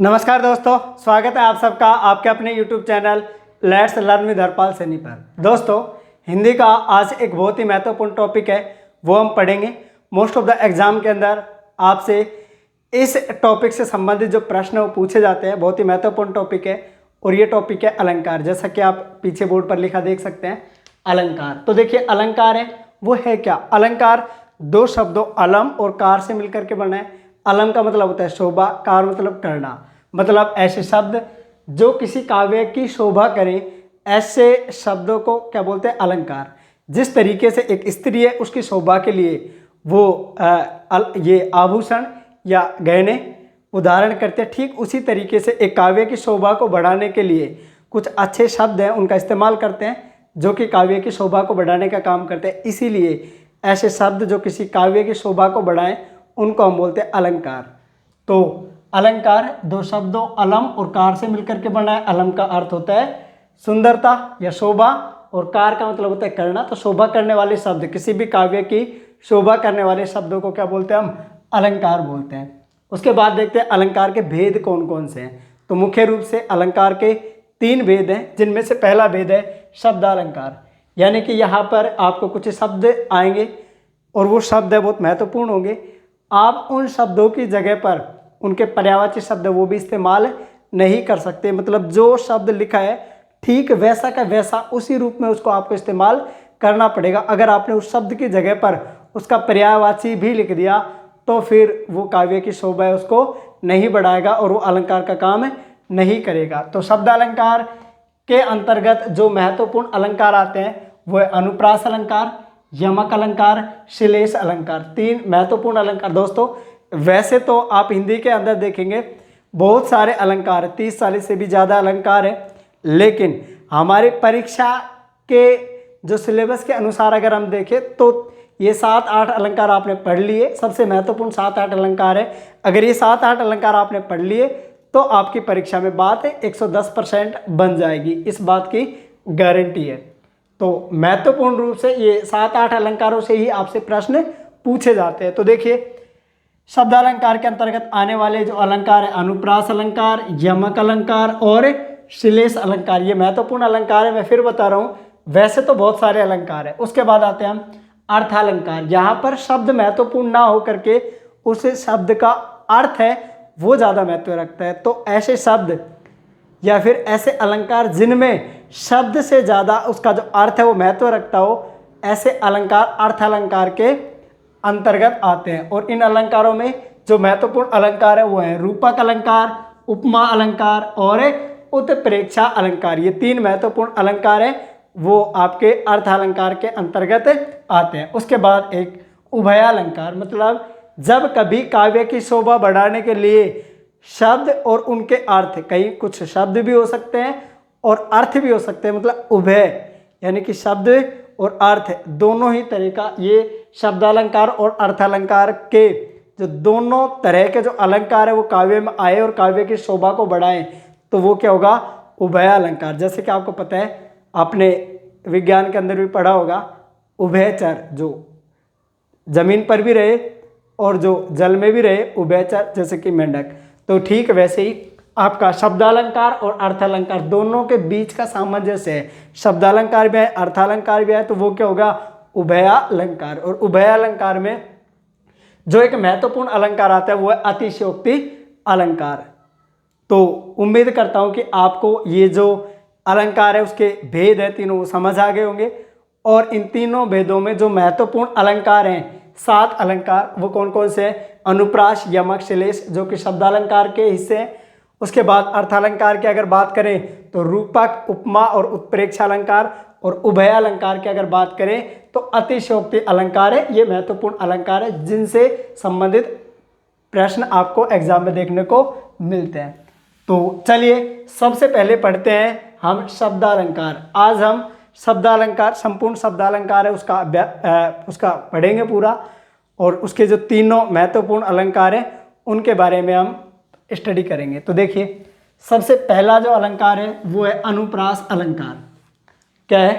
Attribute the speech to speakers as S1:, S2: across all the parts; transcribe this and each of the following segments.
S1: नमस्कार दोस्तों, स्वागत है आप सबका आपके अपने YouTube channel let's learn with Harpal Saini पर। दोस्तों, हिंदी का आज एक बहुत ही महत्वपूर्ण टॉपिक है, वो हम पढ़ेंगे। मोस्ट ऑफ द एग्जाम के अंदर आपसे इस टॉपिक से संबंधित जो प्रश्न वो पूछे जाते हैं, बहुत ही महत्वपूर्ण टॉपिक है। और ये टॉपिक है अलंकार। जैसा कि आप पीछे बोर्ड पर लिखा देख सकते हैं, अलंकार। तो देखिए, अलंकार है वो है क्या? अलंकार दो शब्दों अलम और कार से मिलकर के बना है। अलम का मतलब होता है शोभा, कार मतलब करना। मतलब ऐसे शब्द जो किसी काव्य की शोभा करें, ऐसे शब्दों को क्या बोलते हैं? अलंकार। जिस तरीके से एक स्त्री है, उसकी शोभा के लिए वो ये आभूषण या गहने उदाहरण करते हैं, ठीक उसी तरीके से एक काव्य की शोभा को बढ़ाने के लिए कुछ अच्छे शब्द हैं, उनका इस्तेमाल करते हैं, जो कि काव्य की शोभा को बढ़ाने का काम करते हैं। इसीलिए ऐसे शब्द जो किसी काव्य की शोभा को बढ़ाएं, उनको हम बोलते हैं अलंकार। तो अलंकार दो शब्दों अलम और कार से मिलकर के बना है। अलम का अर्थ होता है सुंदरता या शोभा, और कार का मतलब होता है करना। तो शोभा करने वाले शब्द, किसी भी काव्य की शोभा करने वाले शब्दों को क्या बोलते हैं? हम अलंकार बोलते हैं। उसके बाद देखते हैं अलंकार के भेद कौन कौन से हैं। तो मुख्य रूप से अलंकार के 3 भेद हैं, जिनमें से पहला भेद है शब्दालंकार। यानी कि यहाँ पर आपको कुछ शब्द आएंगे और वो शब्द है बहुत महत्वपूर्ण होंगे। आप उन शब्दों की जगह पर उनके पर्यायवाची शब्द वो भी इस्तेमाल नहीं कर सकते। मतलब जो शब्द लिखा है ठीक वैसा का वैसा उसी रूप में उसको आपको इस्तेमाल करना पड़ेगा। अगर आपने उस शब्द की जगह पर उसका पर्यायवाची भी लिख दिया तो फिर वो काव्य की शोभा है उसको नहीं बढ़ाएगा और वो अलंकार का काम नहीं करेगा। तो शब्दालंकार के अंतर्गत जो महत्वपूर्ण अलंकार आते हैं वो है अनुप्रास अलंकार, यमक अलंकार, श्लेष अलंकार। 3 महत्वपूर्ण अलंकार। दोस्तों, वैसे तो आप हिंदी के अंदर देखेंगे बहुत सारे अलंकार, 30-40 से भी ज़्यादा अलंकार है, लेकिन हमारी परीक्षा के जो सिलेबस के अनुसार अगर हम देखें तो ये 7-8 अलंकार आपने पढ़ लिए। सबसे महत्वपूर्ण 7-8 अलंकार है। अगर ये 7-8 अलंकार आपने पढ़ लिए तो आपकी परीक्षा में बात 110% बन जाएगी, इस बात की गारंटी है। तो महत्वपूर्ण रूप से ये 7-8 अलंकारों से ही आपसे प्रश्न पूछे जाते हैं। तो देखिए, शब्दालंकार के अंतर्गत आने वाले जो अलंकार है अनुप्रास अलंकार, यमक अलंकार और श्लेष अलंकार, ये महत्वपूर्ण अलंकार है। मैं फिर बता रहा हूँ, वैसे तो बहुत सारे अलंकार है। उसके बाद आते हैं हम अर्थालंकार। यहाँ पर शब्द महत्वपूर्ण ना हो करके उस शब्द का अर्थ है वो ज़्यादा महत्व रखता है। तो ऐसे शब्द या फिर ऐसे अलंकार जिनमें शब्द से ज़्यादा उसका जो अर्थ है वो महत्व रखता हो, ऐसे अलंकार अर्थालंकार के अंतर्गत आते हैं। और इन अलंकारों में जो महत्वपूर्ण अलंकार है वो है रूपक अलंकार, उपमा अलंकार और उत्प्रेक्षा अलंकार। ये 3 महत्वपूर्ण अलंकार है, वो आपके अर्थालंकार के अंतर्गत आते हैं। उसके बाद एक उभयालंकार, मतलब जब कभी काव्य की शोभा बढ़ाने के लिए शब्द और उनके अर्थ, कई कुछ शब्द भी हो सकते हैं और अर्थ भी हो सकते हैं, मतलब उभय यानी कि शब्द और अर्थ दोनों ही तरह का, ये शब्दालंकार और अर्थालंकार के जो दोनों तरह के जो अलंकार है वो काव्य में आए और काव्य की शोभा को बढ़ाएं, तो वो क्या होगा? उभयालंकार। जैसे कि आपको पता है, आपने विज्ञान के अंदर भी पढ़ा होगा, उभयचर, जो जमीन पर भी रहे और जो जल में भी रहे, उभयचर, जैसे कि मेंढक। तो ठीक वैसे ही आपका शब्दालंकार और अर्थालंकार दोनों के बीच का सामंजस्य है। शब्दालंकार भी है, अर्थालंकार भी है, तो वो क्या होगा? उभयालंकार। और उभयालंकार में जो एक महत्वपूर्ण अलंकार आता है वो है अतिशयोक्ति अलंकार। तो उम्मीद करता हूं कि आपको ये जो अलंकार है उसके भेद है तीनों समझ आ गए होंगे। और इन तीनों भेदों में जो महत्वपूर्ण अलंकार हैं, 7 अलंकार, वो कौन कौन से हैं? अनुप्रास, यमक, श्लेष, जो कि शब्दालंकार के हिस्से हैं। उसके बाद अर्थालंकार की अगर बात करें तो रूपक, उपमा और उत्प्रेक्षा अलंकार। और उभयालंकार की अगर बात करें तो अतिशयोक्ति अलंकार है। ये महत्वपूर्ण अलंकार है जिनसे संबंधित प्रश्न आपको एग्जाम में देखने को मिलते हैं। तो चलिए सबसे पहले पढ़ते हैं हम शब्दालंकार। आज हम शब्दालंकार, संपूर्ण शब्दालंकार है उसका पढ़ेंगे पूरा, और उसके जो तीनों महत्वपूर्ण अलंकार हैं उनके बारे में हम स्टडी करेंगे। तो देखिए, सबसे पहला जो अलंकार है वो है अनुप्रास अलंकार। क्या है?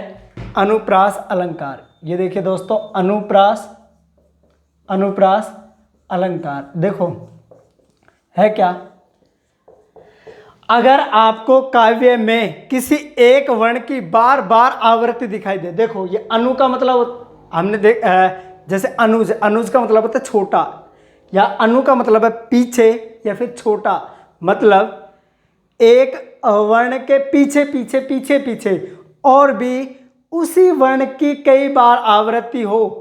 S1: अनुप्रास अलंकार। ये देखिए दोस्तों, अनुप्रास अलंकार देखो है क्या? अगर आपको काव्य में किसी एक वर्ण की बार बार आवृत्ति दिखाई दे, देखो ये अनु का मतलब हमने जैसे अनुज, अनुज का मतलब होता है छोटा, या अनु का मतलब है पीछे या फिर छोटा, मतलब एक वर्ण के पीछे पीछे पीछे पीछे और भी उसी वर्ण की कई बार आवृत्ति हो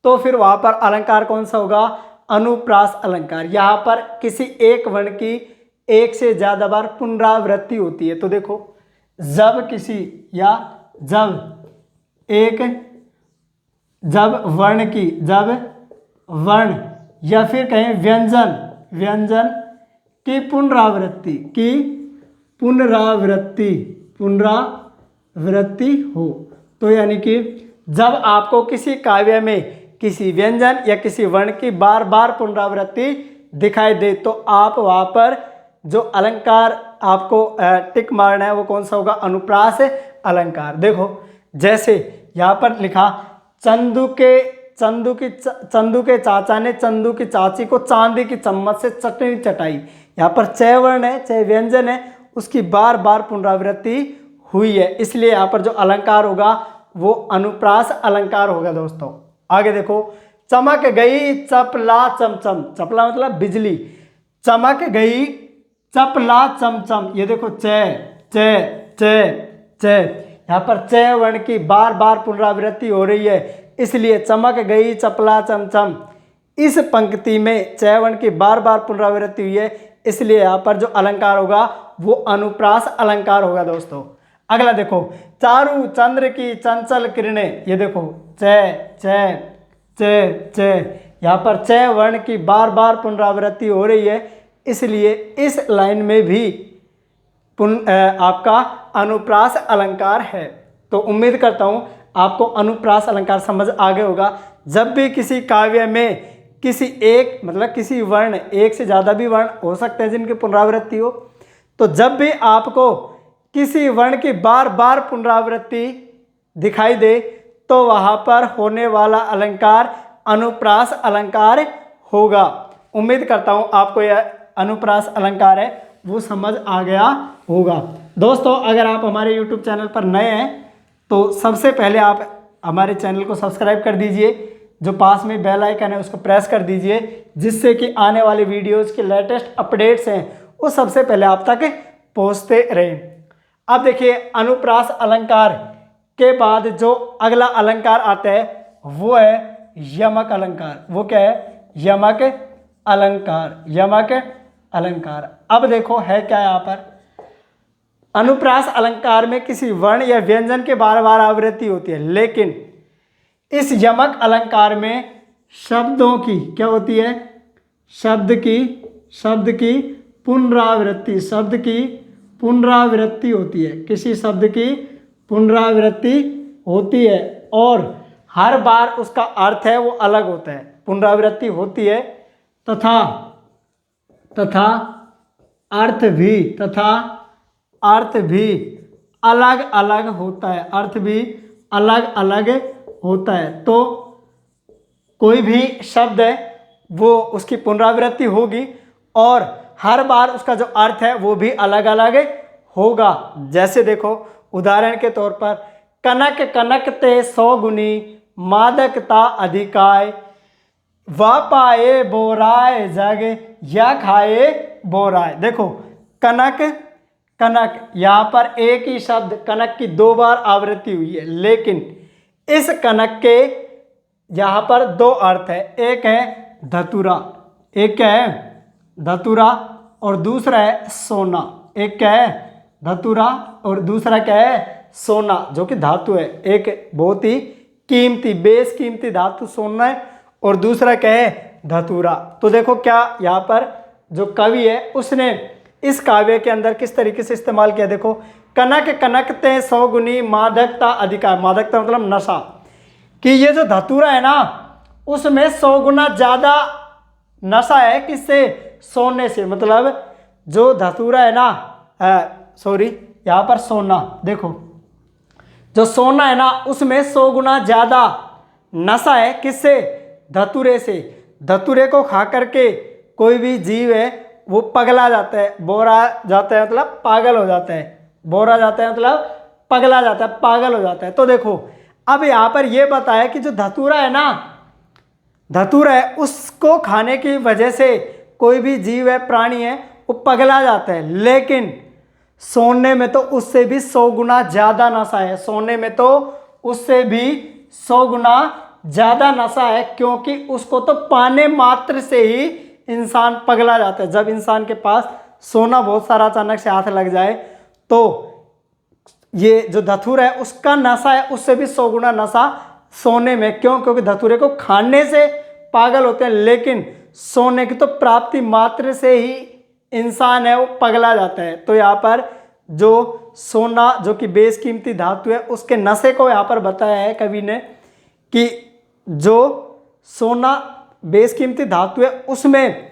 S1: तो फिर वहां पर अलंकार कौन सा होगा? अनुप्रास अलंकार। यहां पर किसी एक वर्ण की एक से ज्यादा बार पुनरावृत्ति होती है। तो देखो जब किसी या जब वर्ण या फिर कहें व्यंजन की पुनरावृत्ति हो, तो यानी कि जब आपको किसी काव्य में किसी व्यंजन या किसी वर्ण की बार बार पुनरावृत्ति दिखाई दे तो आप वहां पर जो अलंकार आपको टिक मारना है वो कौन सा होगा? अनुप्रास अलंकार। देखो जैसे यहाँ पर लिखा चंदू के चाचा ने चंदू की चाची को चांदी की चम्मच से चटनी चटाई। यहाँ पर च वर्ण है, च व्यंजन है, उसकी बार बार पुनरावृत्ति हुई है, इसलिए यहाँ पर जो अलंकार होगा वो अनुप्रास अलंकार होगा। दोस्तों आगे देखो, चमक गई चपला चमचम, चपला मतलब बिजली, चमक गई चपला चमचम, ये देखो च यहाँ पर च वर्ण की बार बार पुनरावृत्ति हो रही है, इसलिए चमक गई चपला चमचम। इस पंक्ति में च वर्ण की बार बार पुनरावृत्ति हुई है, इसलिए यहाँ पर जो अलंकार होगा वो अनुप्रास अलंकार होगा। दोस्तों अगला देखो, चारू चंद्र की चंचल किरणें, ये देखो च यहाँ पर च वर्ण की बार बार पुनरावृत्ति हो रही है, इसलिए इस लाइन में भी आपका अनुप्रास अलंकार है। तो उम्मीद करता हूँ आपको अनुप्रास अलंकार समझ आ गया होगा। जब भी किसी काव्य में किसी एक मतलब किसी वर्ण, एक से ज़्यादा भी वर्ण हो सकते हैं जिनकी पुनरावृत्ति हो, तो जब भी आपको किसी वर्ण की बार बार पुनरावृत्ति दिखाई दे तो वहाँ पर होने वाला अलंकार अनुप्रास अलंकार होगा। उम्मीद करता हूँ आपको यह अनुप्रास अलंकार है वो समझ आ गया होगा। दोस्तों अगर आप हमारे YouTube चैनल पर नए हैं तो सबसे पहले आप हमारे चैनल को सब्सक्राइब कर दीजिए, जो पास में बेल आइकन है उसको प्रेस कर दीजिए, जिससे कि आने वाले वीडियोज़ के लेटेस्ट अपडेट्स हैं वो सबसे पहले आप तक पहुँचते रहें। अब देखिए अनुप्रास अलंकार के बाद जो अगला अलंकार आता है वो है यमक अलंकार। वो क्या है? यमक अलंकार। अब देखो है क्या यहाँ पर, अनुप्रास अलंकार में किसी वर्ण या व्यंजन के बार बार आवृत्ति होती है, लेकिन इस यमक अलंकार में शब्दों की क्या होती है? शब्द की पुनरावृत्ति होती है, किसी शब्द की पुनरावृत्ति होती है और हर बार उसका अर्थ है वो अलग होता है। पुनरावृत्ति होती है तथा अर्थ भी अलग अलग होता है, अर्थ भी अलग अलग होता है। तो कोई भी शब्द है वो उसकी पुनरावृत्ति होगी और हर बार उसका जो अर्थ है वो भी अलग अलग होगा। जैसे देखो उदाहरण के तौर पर, कनक कनकते 100 गुनी, मादकता अधिकाय, वापाए बोराय जग, या खाए बोराय। देखो कनक यहाँ पर एक ही शब्द कनक की 2 बार आवृत्ति हुई है, लेकिन इस कनक के यहाँ पर 2 अर्थ है, एक है धतूरा, एक क्या है? धतूरा, और दूसरा है सोना। एक क्या है? धतूरा, और दूसरा क्या है? सोना, जो कि धातु है। एक बहुत ही कीमती बेशकीमती धातु सोना है और दूसरा क्या है? धतूरा। तो देखो क्या यहाँ पर जो कवि है उसने इस काव्य के अंदर किस तरीके से इस्तेमाल किया। देखो, कनक कनकते 100 गुनी, मादकता अधिकार, मादकता मतलब नशा, कि ये जो धतूरा है ना उसमें 100 गुना ज़्यादा नशा है। किससे? सोने से। मतलब जो धतूरा है ना, यहाँ पर सोना, देखो जो सोना है ना उसमें 100 गुना ज़्यादा नशा है। किससे? धतूरे से। धतूरे को खा करके कोई भी जीव है वो पगला जाता है, बोरा जाता है मतलब पागल हो जाता है, बोरा जाता है मतलब पगला जाता है, पागल हो जाता है। तो देखो अब यहाँ पर ये बताया कि जो धतूरा है ना, धतूरा है, उसको खाने की वजह से कोई भी जीव है, प्राणी है, वो पगला जाता है। लेकिन सोने में तो उससे भी 100 गुना ज्यादा नशा है, सोने में तो उससे भी 100 गुना ज्यादा नशा है, क्योंकि उसको तो पाने मात्र से ही इंसान पगला जाता है। जब इंसान के पास सोना बहुत सारा अचानक से हाथ लग जाए तो ये जो धतूरा है उसका नशा है उससे भी 100 गुना नशा सोने में। क्यों? क्योंकि धतूरे को खाने से पागल होते हैं, लेकिन सोने की तो प्राप्ति मात्र से ही इंसान है वो पगला जाता है। तो यहाँ पर जो सोना जो कि बेशकीमती धातु है उसके नशे को यहाँ पर बताया है कवि ने कि जो सोना बेशकीमती धातु है उसमें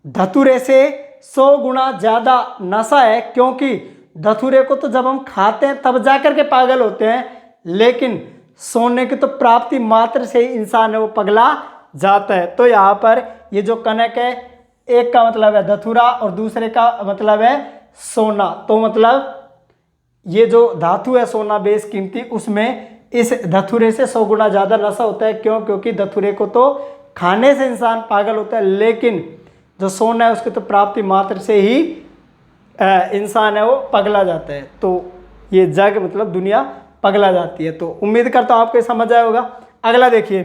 S1: धतूरे से 100 गुना ज़्यादा नशा है, क्योंकि धतूरे को तो जब हम खाते हैं तब जाकर के पागल होते हैं, लेकिन सोने की तो प्राप्ति मात्र से ही इंसान है वो पगला जाता है। तो यहाँ पर ये जो कनक है, एक का मतलब है धतूरा और दूसरे का मतलब है सोना। तो मतलब ये जो धातु है सोना बेशकीमती, उसमें इस धतूरे से 100 गुना ज़्यादा नशा होता है। क्यों? क्योंकि धतूरे को तो खाने से इंसान पागल होता है, लेकिन जो सोना है उसकी तो प्राप्ति मात्र से ही इंसान है वो पगला जाता है। तो ये जग मतलब दुनिया पगला जाती है। तो उम्मीद करता हूँ आपको समझ आया होगा। अगला देखिए,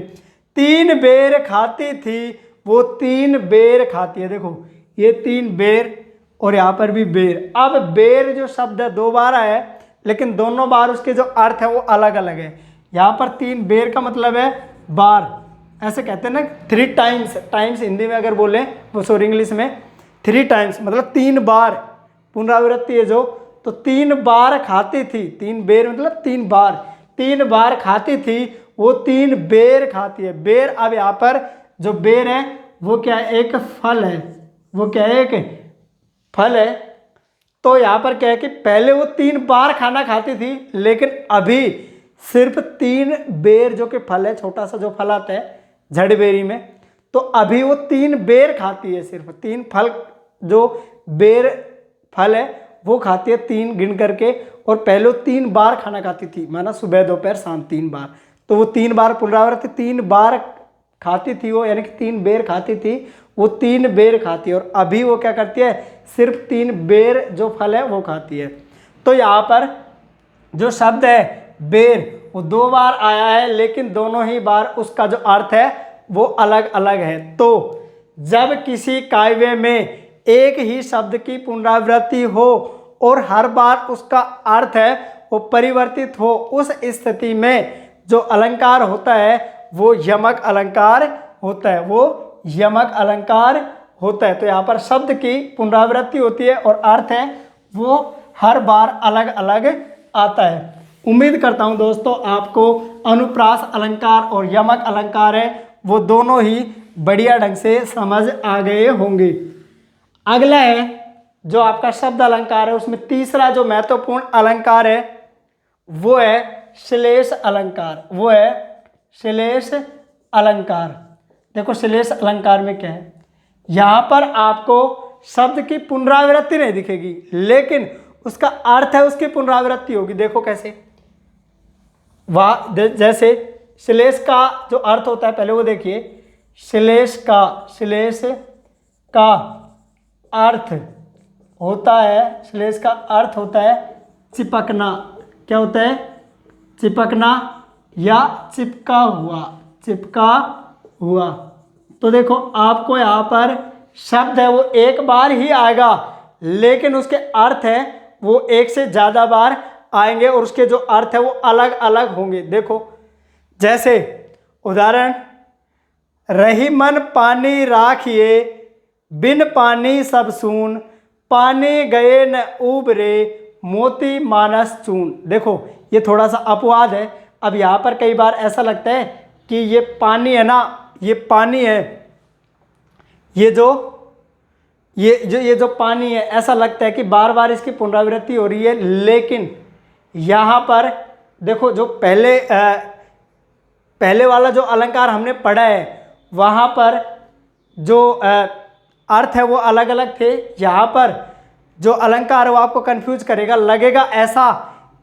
S1: 3 बेर खाती थी वो 3 बेर खाती है। देखो ये 3 बेर और यहाँ पर भी बेर। अब बेर जो शब्द है 2 बार आया है, लेकिन दोनों बार उसके जो अर्थ है वो अलग अलग है। यहाँ पर 3 बेर का मतलब है बार, ऐसे कहते हैं ना 3 टाइम्स, टाइम्स हिंदी में अगर बोले वो सॉरी इंग्लिश में 3 टाइम्स मतलब 3 बार पुनरावृत्ति है जो। तो 3 बार खाती थी, 3 बेर मतलब 3 बार, 3 बार खाती थी वो 3 बेर खाती है। बेर, अब यहाँ पर जो बेर है वो क्या है? एक फल है। वो क्या है? एक फल है। तो यहाँ पर क्या है कि पहले वो 3 बार खाना खाती थी, लेकिन अभी सिर्फ 3 बेर जो कि फल है, छोटा सा जो फल आता है झड़बेरी में, तो अभी वो 3 बेर खाती है। सिर्फ 3 फल जो बेर फल है वो खाती है 3 गिन करके, और पहले वो 3 बार खाना खाती थी, माना सुबह दोपहर शाम 3 बार। तो वो 3 बार पुनरावृत्ति 3 बार खाती थी वो, यानी कि 3 बेर खाती थी वो 3 बेर खाती है, और अभी वो क्या करती है? सिर्फ 3 बेर जो फल है वो खाती है। तो यहाँ पर जो शब्द है बेर वो 2 बार आया है, लेकिन दोनों ही बार उसका जो अर्थ है वो अलग अलग है। तो जब किसी काव्य में एक ही शब्द की पुनरावृत्ति हो और हर बार उसका अर्थ है वो परिवर्तित हो, उस स्थिति में जो अलंकार होता है वो यमक अलंकार होता है, वो यमक अलंकार होता है। तो यहाँ पर शब्द की पुनरावृत्ति होती है और अर्थ है वो हर बार अलग अलग आता है। उम्मीद करता हूँ दोस्तों आपको अनुप्रास अलंकार और यमक अलंकार है वो दोनों ही बढ़िया ढंग से समझ आ गए होंगे। अगला है जो आपका शब्द अलंकार है, उसमें तीसरा जो महत्वपूर्ण अलंकार है वो है श्लेष अलंकार। वो है श्लेष अलंकार। देखो श्लेष अलंकार में क्या है, यहाँ पर आपको शब्द की पुनरावृत्ति नहीं दिखेगी, लेकिन उसका अर्थ है उसकी पुनरावृत्ति होगी। देखो कैसे, वाह, जैसे श्लेष का जो अर्थ होता है पहले वो देखिए, श्लेष का अर्थ होता है, श्लेष का अर्थ होता है चिपकना। क्या होता है? चिपकना या चिपका हुआ, चिपका हुआ। तो देखो आपको यहाँ पर शब्द है वो एक बार ही आएगा, लेकिन उसके अर्थ है वो एक से ज़्यादा बार आएंगे और उसके जो अर्थ है वो अलग अलग होंगे। देखो जैसे उदाहरण, रही मन पानी राखिए बिन पानी सब सून, पानी गए न उबरे मोती मानस चून। देखो ये थोड़ा सा अपवाद है। अब यहाँ पर कई बार ऐसा लगता है कि ये पानी है ना, ये पानी है, ये जो पानी है, ऐसा लगता है कि बार बार इसकी पुनरावृत्ति हो रही है। लेकिन यहाँ पर देखो जो पहले वाला जो अलंकार हमने पढ़ा है वहाँ पर जो अर्थ है वो अलग अलग थे। यहाँ पर जो अलंकार है वो आपको कंफ्यूज करेगा, लगेगा ऐसा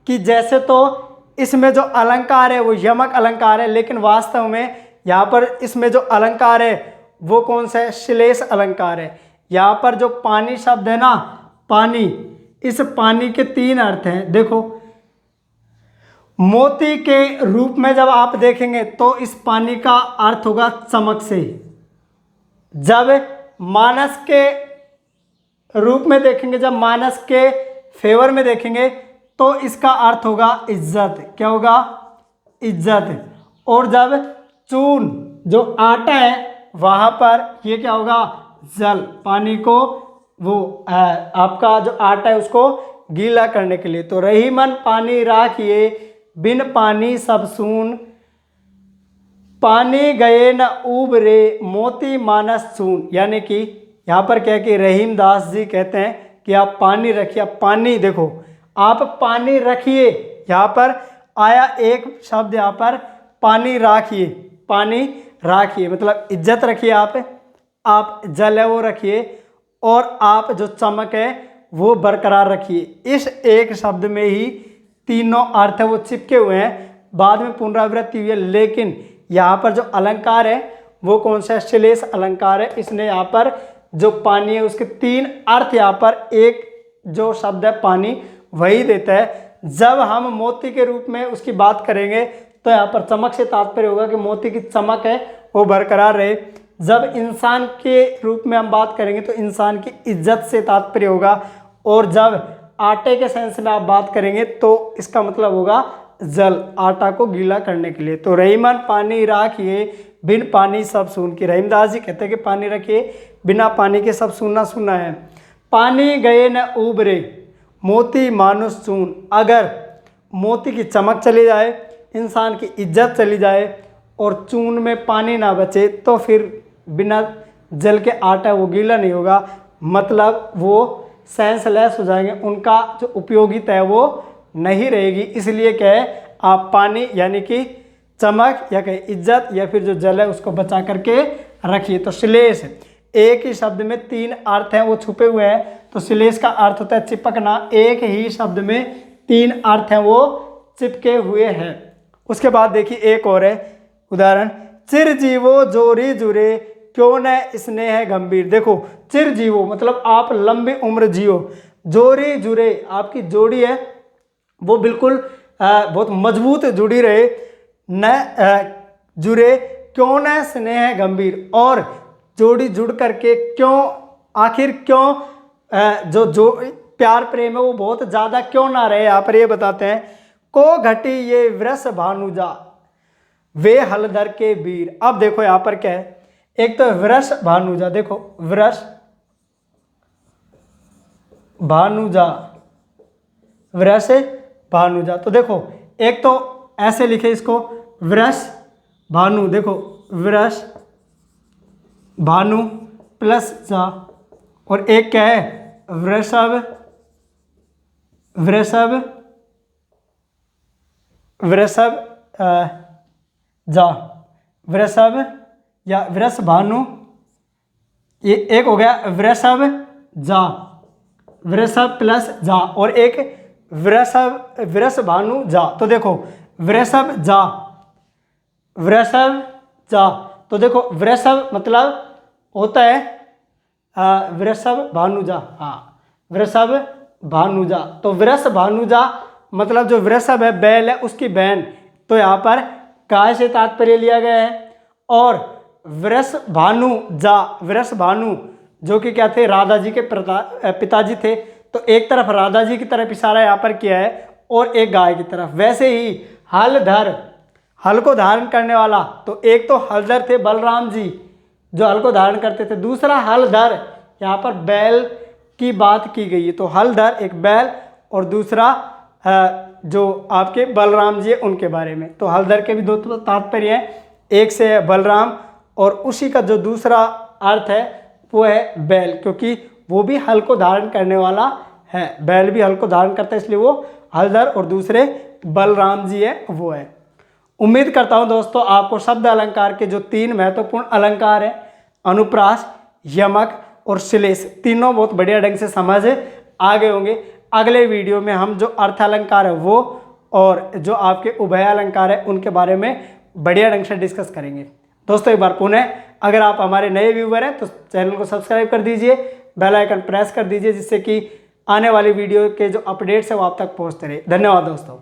S1: कि जैसे तो इसमें जो अलंकार है वो यमक अलंकार है, लेकिन वास्तव में यहाँ पर इसमें जो अलंकार है वो कौन सा है, श्लेष अलंकार है। यहाँ पर जो पानी शब्द है ना, पानी, इस पानी के 3 अर्थ हैं। देखो, मोती के रूप में जब आप देखेंगे तो इस पानी का अर्थ होगा चमक से। जब मानस के रूप में देखेंगे, जब मानस के फेवर में देखेंगे तो इसका अर्थ होगा इज्जत। क्या होगा, इज्जत। और जब चून जो आटा है वहां पर ये क्या होगा, जल। पानी को वो आपका जो आटा है उसको गीला करने के लिए। तो रही मन पानी राखिए, बिन पानी सब सून, पानी गए न उबरे, मोती मानस चून। यानी कि यहाँ पर क्या है कि रहीम दास जी कहते हैं कि आप पानी रखिए। आप पानी, देखो आप पानी रखिए, यहाँ पर आया एक शब्द, यहाँ पर पानी राखिए, पानी राखिए मतलब इज्जत रखिए। आप जल है वो रखिए, और आप जो चमक है वो बरकरार रखिए। इस एक शब्द में ही तीनों अर्थ है वो चिपके हुए हैं, बाद में पुनरावृत्ति हुई है। लेकिन यहाँ पर जो अलंकार है वो कौन सा है, श्लेष अलंकार है। इसने यहाँ पर जो पानी है उसके 3 अर्थ, यहाँ पर एक जो शब्द है पानी वही देता है। जब हम मोती के रूप में उसकी बात करेंगे तो यहाँ पर चमक से तात्पर्य होगा कि मोती की चमक है वो बरकरार रहे। जब इंसान के रूप में हम बात करेंगे तो इंसान की इज्जत से तात्पर्य होगा। और जब आटे के सेंस में आप बात करेंगे तो इसका मतलब होगा जल, आटा को गीला करने के लिए। तो रहीमन पानी राखिए, बिन पानी सब सून। की रहीमदास जी कहते हैं कि पानी रखिए, बिना पानी के सब सूना सूना है। पानी गए न उबरे, मोती मानुष चून। अगर मोती की चमक चली जाए, इंसान की इज्जत चली जाए और चून में पानी ना बचे तो फिर बिना जल के आटा वो गीला नहीं होगा, मतलब वो सेंसलेस हो जाएंगे, उनका जो उपयोगिता है वो नहीं रहेगी। इसलिए क्या है, आप पानी यानी कि चमक या कहीं इज्जत या फिर जो जल है उसको बचा करके रखिए। तो श्लेष, एक ही शब्द में 3 अर्थ हैं वो छुपे हुए हैं। तो श्लेष का अर्थ होता है चिपकना, एक ही शब्द में 3 अर्थ हैं वो चिपके हुए हैं। उसके बाद देखिए एक और है उदाहरण, चिरजीवो जोरी जुरे, क्यों न स्नेह गंभीर। देखो चिरजीवो मतलब आप लंबी उम्र जियो, जोरी जुरे आपकी जोड़ी है वो बिल्कुल बहुत मजबूत जुड़ी रहे, न जुड़े, क्यों न स्नेह गंभीर। और जोड़ी जुड़ करके क्यों, आखिर क्यों जो प्यार प्रेम है वो बहुत ज़्यादा क्यों ना रहे, यहाँ पर ये बताते हैं। को घटी ये वृष भानुजा, वे हलधर के वीर। अब देखो यहाँ पर क्या है, एक तो वृष भानुजा, देखो वृष भानुजा, वृष भानुजा। तो देखो एक तो ऐसे लिखे इसको वृष भानु, देखो वृष भानु प्लस जा, और एक क्या है वृषभ, वृषभ वृषभ जा, वृषभ या वृष भानु, ये एक हो गया वृषभ जा, वृषभ प्लस जा, और एक वृष भानु जा। तो देखो वृषभ जा, वृषभ जा, तो देखो वृषभ मतलब होता है वृषभ भानुजा, हाँ वृषभ भानुजा। तो वृष भानुजा मतलब जो वृषभ है बैल है उसकी बहन, तो यहाँ पर गाय से तात्पर्य लिया गया है। और वृष भानु जा, वृष भानु जो कि क्या थे, राधा जी के पिताजी थे, तो एक तरफ राधा जी की तरफ इशारा यहाँ पर किया है और एक गाय की तरफ। वैसे ही हलधर, हल को धारण करने वाला, तो एक तो हलधर थे बलराम जी जो हल को धारण करते थे, दूसरा हलधर, यहाँ पर बैल की बात की गई है। तो हलधर एक बैल और दूसरा जो आपके बलराम जी है उनके बारे में। तो हलधर के भी 2 तात्पर्य हैं, एक से है बलराम और उसी का जो दूसरा अर्थ है वो है बैल, क्योंकि वो भी हल को धारण करने वाला है, बैल भी हल को धारण करता है, इसलिए वो हलधर, और दूसरे बलराम जी है वो है। उम्मीद करता हूँ दोस्तों आपको शब्द अलंकार के जो 3 महत्वपूर्ण अलंकार हैं, अनुप्रास, यमक और श्लेष तीनों बहुत बढ़िया ढंग से समझ आ गए होंगे। अगले वीडियो में हम जो अर्थ अलंकार है वो और जो आपके उभय अलंकार है उनके बारे में बढ़िया ढंग से डिस्कस करेंगे। दोस्तों एक बार पुनः अगर आप हमारे नए व्यूवर हैं तो चैनल को सब्सक्राइब कर दीजिए, बेल आइकन प्रेस कर दीजिए, जिससे कि आने वाली वीडियो के जो अपडेट्स है वो आप तक पहुंचते रहे। धन्यवाद दोस्तों।